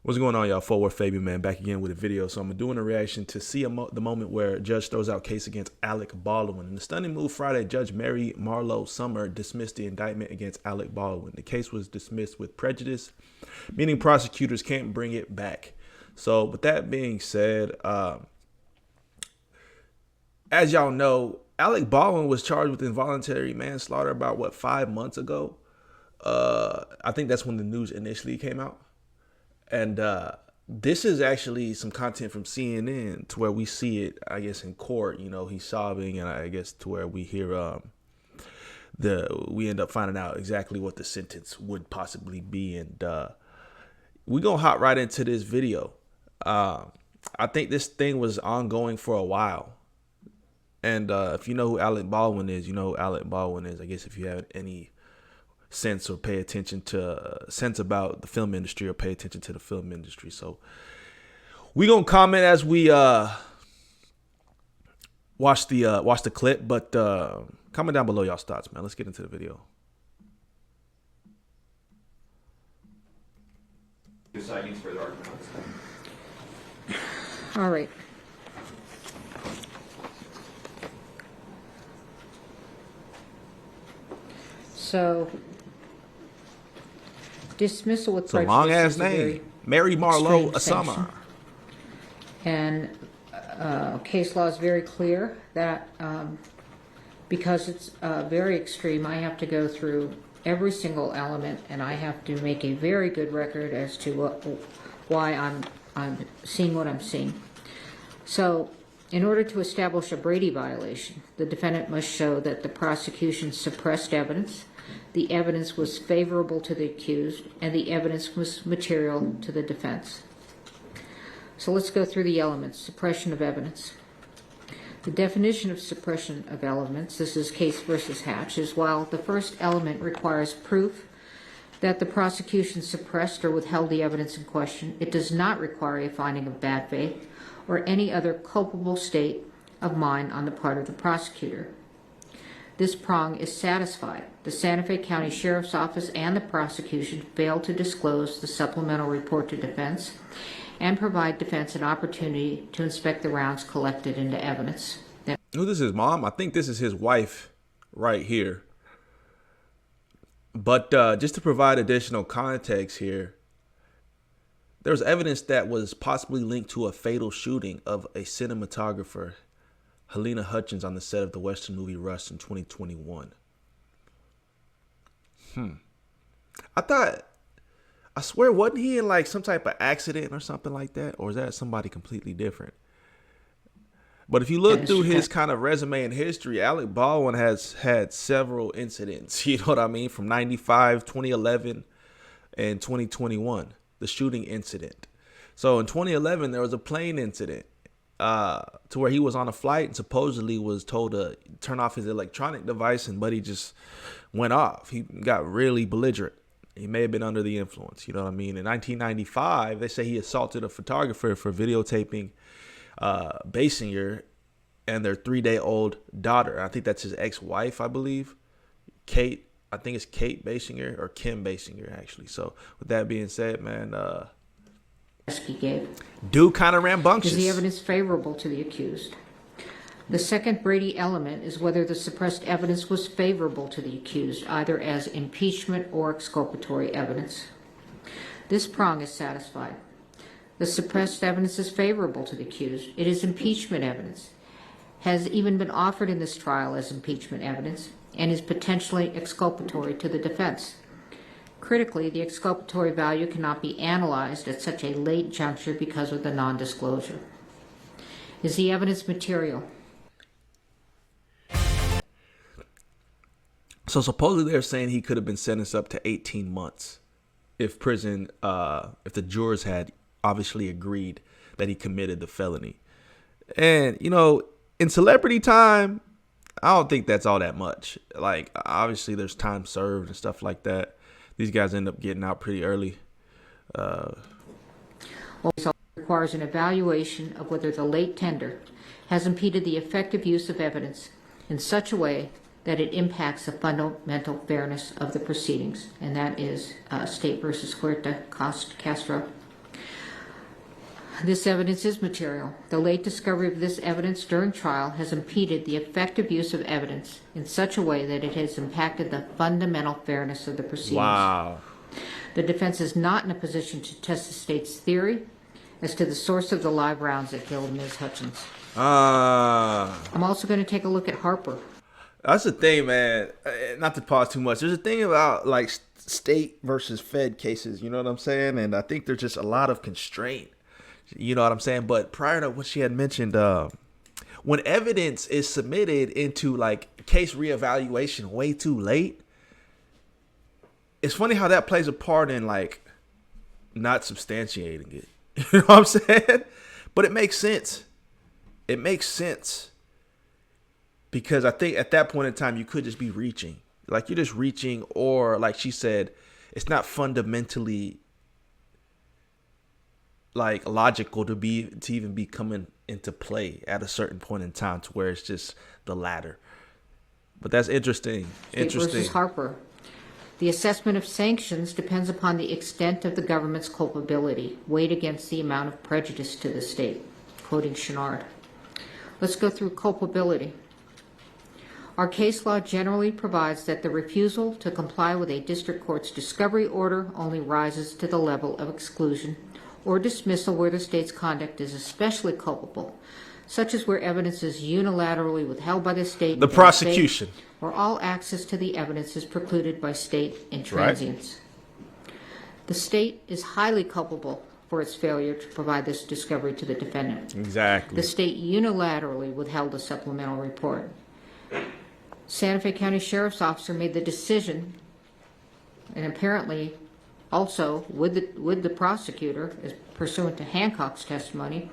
What's going on, y'all? Forward Fabian, man, back again with a video. So I'm doing a reaction to see the moment where a judge throws out case against Alec Baldwin. In the stunning move Friday, Judge Mary Marlowe Summer dismissed the indictment against Alec Baldwin. The case was dismissed with prejudice, meaning prosecutors can't bring it back. So with that being said, as y'all know, Alec Baldwin was charged with involuntary manslaughter about, 5 months ago? I think that's when the news initially came out. And this is actually some content from CNN to where we see it, I guess, in court. You know, he's sobbing, and I guess to where we hear we end up finding out exactly what the sentence would possibly be. And we're going to hop right into this video. I think this thing was ongoing for a while. And if you know who Alec Baldwin is, you know who Alec Baldwin is. I guess if you have any sense or pay attention to sense about the film industry or pay attention to the film industry. So we gonna comment as we watch the clip, but comment down below y'all's thoughts, man. Let's get into the video. All right. So, dismissal with prejudice. It's a long ass name, Mary Marlowe Summer. And case law is very clear that because it's very extreme, I have to go through every single element, and I have to make a very good record as to why I'm seeing what I'm seeing. So, in order to establish a Brady violation, the defendant must show that the prosecution suppressed evidence, the evidence was favorable to the accused, and the evidence was material to the defense. So let's go through the elements. Suppression of evidence. The definition of suppression of elements, this is Case versus Hatch, is while the first element requires proof that the prosecution suppressed or withheld the evidence in question, it does not require a finding of bad faith or any other culpable state of mind on the part of the prosecutor. This prong is satisfied. The Santa Fe County Sheriff's Office and the prosecution failed to disclose the supplemental report to defense and provide defense an opportunity to inspect the rounds collected into evidence. Who this is, Mom? I think this is his wife right here. But just to provide additional context here, there's evidence that was possibly linked to a fatal shooting of a cinematographer, Helena Hutchins, on the set of the Western movie Rush in 2021. I swear, wasn't he in like some type of accident or something like that? Or is that somebody completely different? But if you look through his kind of resume and history, Alec Baldwin has had several incidents, you know what I mean? From 95, 2011, and 2021, the shooting incident. So in 2011, there was a plane incident to where he was on a flight and supposedly was told to turn off his electronic device, but he just went off. He got really belligerent. He may have been under the influence, you know what I mean? In 1995, they say he assaulted a photographer for videotaping Basinger and their 3-day-old daughter. I think that's his ex-wife, I believe. Kate, I think it's Kate Basinger or Kim Basinger, actually. So with that being said, man, dude kind of rambunctious. Is the evidence favorable to the accused? The second Brady element is whether the suppressed evidence was favorable to the accused, either as impeachment or exculpatory evidence. This prong is satisfied. The suppressed evidence is favorable to the accused. It is impeachment evidence, has even been offered in this trial as impeachment evidence, and is potentially exculpatory to the defense. Critically, the exculpatory value cannot be analyzed at such a late juncture because of the non-disclosure. Is the evidence material? So supposedly they're saying he could have been sentenced up to 18 months if if the jurors had obviously agreed that he committed the felony. And, you know, in celebrity time, I don't think that's all that much. Like, obviously there's time served and stuff like that. These guys end up getting out pretty early. Well, it requires an evaluation of whether the late tender has impeded the effective use of evidence in such a way that it impacts the fundamental fairness of the proceedings, and that is State versus Huerta Castro. This evidence is material. The late discovery of this evidence during trial has impeded the effective use of evidence in such a way that it has impacted the fundamental fairness of the proceedings. Wow. The defense is not in a position to test the state's theory as to the source of the live rounds that killed Ms. Hutchins. I'm also going to take a look at Harper. That's the thing, man. Not to pause too much. There's a thing about like state versus Fed cases. You know what I'm saying? And I think there's just a lot of constraint. You know what I'm saying? But prior to what she had mentioned, when evidence is submitted into like case reevaluation way too late, it's funny how that plays a part in like not substantiating it. You know what I'm saying? But it makes sense. It makes sense. Because I think at that point in time, you could just be reaching. Like you're just reaching, or like she said, it's not fundamentally like logical to even be coming into play at a certain point in time to where it's just the latter. But that's interesting. State versus Harper. The assessment of sanctions depends upon the extent of the government's culpability, weighed against the amount of prejudice to the state. Quoting Chenard. Let's go through culpability. Our case law generally provides that the refusal to comply with a district court's discovery order only rises to the level of exclusion or dismissal where the state's conduct is especially culpable, such as where evidence is unilaterally withheld by the state. The prosecution. Or all access to the evidence is precluded by state intransience. Right. The state is highly culpable for its failure to provide this discovery to the defendant. Exactly. The state unilaterally withheld a supplemental report. Santa Fe County Sheriff's Officer made the decision, and apparently also with the prosecutor, as pursuant to Hancock's testimony,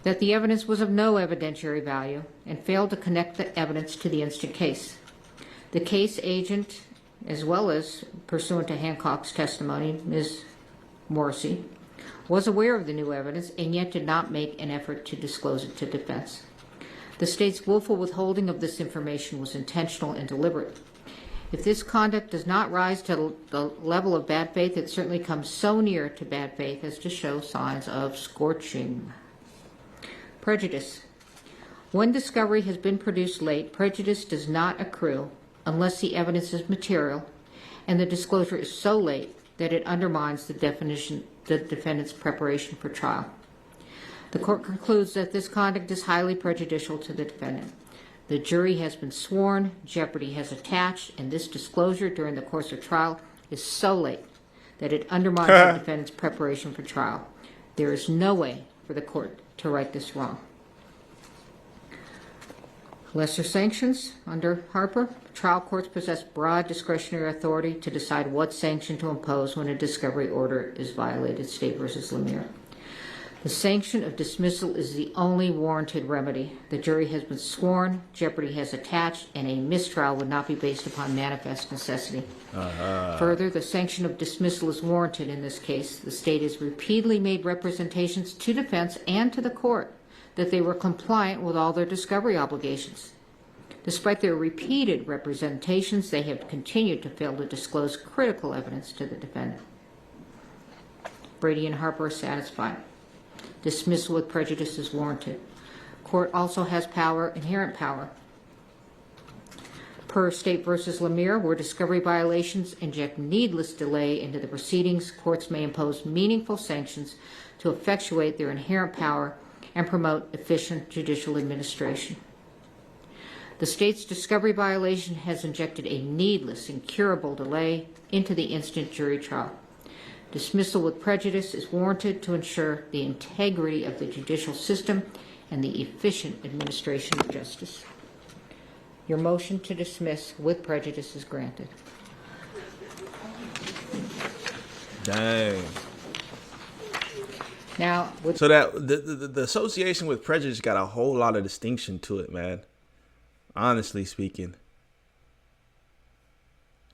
that the evidence was of no evidentiary value and failed to connect the evidence to the instant case. The case agent, as well as pursuant to Hancock's testimony, Ms. Morrissey, was aware of the new evidence and yet did not make an effort to disclose it to defense. The state's willful withholding of this information was intentional and deliberate. If this conduct does not rise to the level of bad faith, it certainly comes so near to bad faith as to show signs of scorching. Prejudice. When discovery has been produced late, prejudice does not accrue unless the evidence is material and the disclosure is so late that it undermines the defendant's preparation for trial. The court concludes that this conduct is highly prejudicial to the defendant. The jury has been sworn, jeopardy has attached, and this disclosure during the course of trial is so late that it undermines the defendant's preparation for trial. There is no way for the court to right this wrong. Lesser sanctions under Harper. Trial courts possess broad discretionary authority to decide what sanction to impose when a discovery order is violated. State versus Lemire. The sanction of dismissal is the only warranted remedy. The jury has been sworn, jeopardy has attached, and a mistrial would not be based upon manifest necessity. Further, the sanction of dismissal is warranted in this case. The state has repeatedly made representations to defense and to the court that they were compliant with all their discovery obligations. Despite their repeated representations, they have continued to fail to disclose critical evidence to the defendant. Brady and Harper are satisfied. Dismissal with prejudice is warranted. Court also has power, inherent power. Per State versus Lemire, where discovery violations inject needless delay into the proceedings, courts may impose meaningful sanctions to effectuate their inherent power and promote efficient judicial administration. The state's discovery violation has injected a needless, incurable delay into the instant jury trial. Dismissal with prejudice is warranted to ensure the integrity of the judicial system and the efficient administration of justice. Your motion to dismiss with prejudice is granted. Dang. Now, so that the association with prejudice got a whole lot of distinction to it, man. Honestly speaking.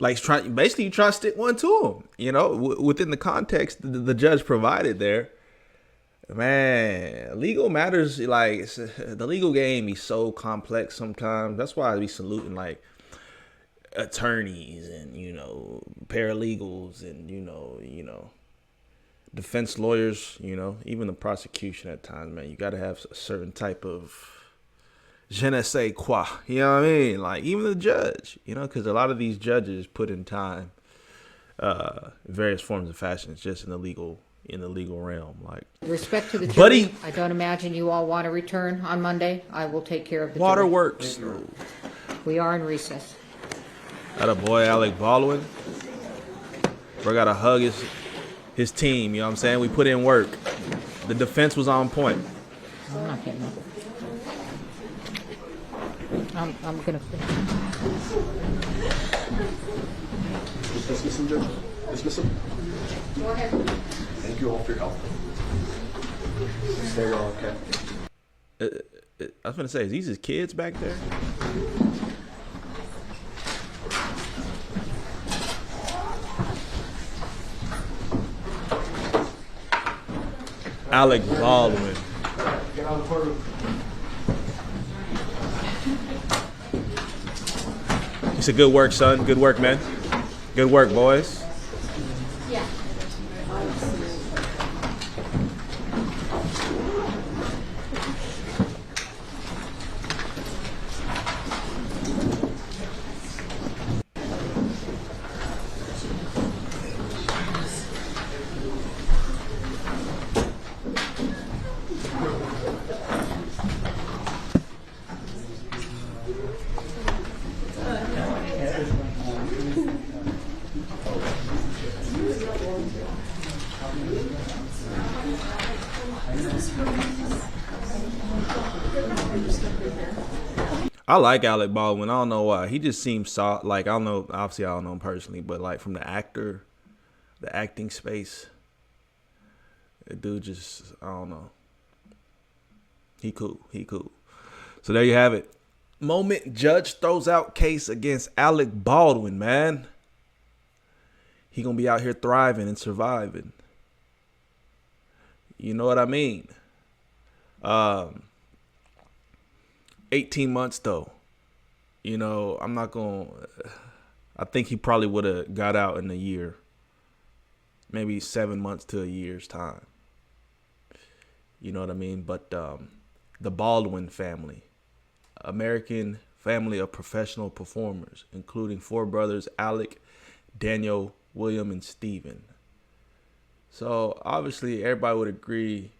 Like, basically, you try to stick one to them, you know, within the context the judge provided there. Man, legal matters, like, the legal game is so complex sometimes. That's why I be saluting, like, attorneys and, you know, paralegals and, you know, defense lawyers, you know, even the prosecution at times, man, you got to have a certain type of je ne sais quoi, you know what I mean? Like even the judge, you know, because a lot of these judges put in time, various forms of fashions just in the legal realm. Like Respect to the jury, Buddy, I don't imagine you all want to return on Monday. I will take care of the jury. waterworks. We are in recess. That a boy Alec Baldwin. Bro gotta hug his team, you know what I'm saying? We put in work. The defense was on point. I'm not getting up. I'm gonna finish. Dismiss him, Judge. Dismiss him. Go ahead. Thank you all for your help. Stay well, okay? I was gonna say, is these his kids back there? Alec Baldwin. Get out of the courtroom. He said, good work, son. Good work, man. Good work, boys. I like Alec Baldwin. I don't know why. He just seems soft. Like, I don't know. Obviously, I don't know him personally, but like from the acting space, the dude just, I don't know. He cool. So there you have it. Moment judge throws out case against Alec Baldwin, man. He gonna be out here thriving and surviving. You know what I mean? 18 months though. You know, I think he probably would have got out in a year. Maybe 7 months to a year's time. You know what I mean? But the Baldwin family, American family of professional performers, including 4 brothers, Alec, Daniel, William, and Stephen. So obviously everybody would agree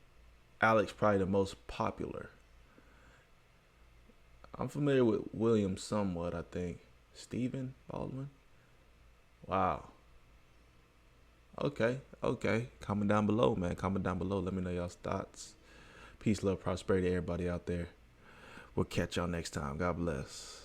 Alec's probably the most popular. I'm familiar with William somewhat, I think. Stephen Baldwin? Wow. Okay. Comment down below, man. Comment down below. Let me know y'all's thoughts. Peace, love, prosperity to everybody out there. We'll catch y'all next time. God bless.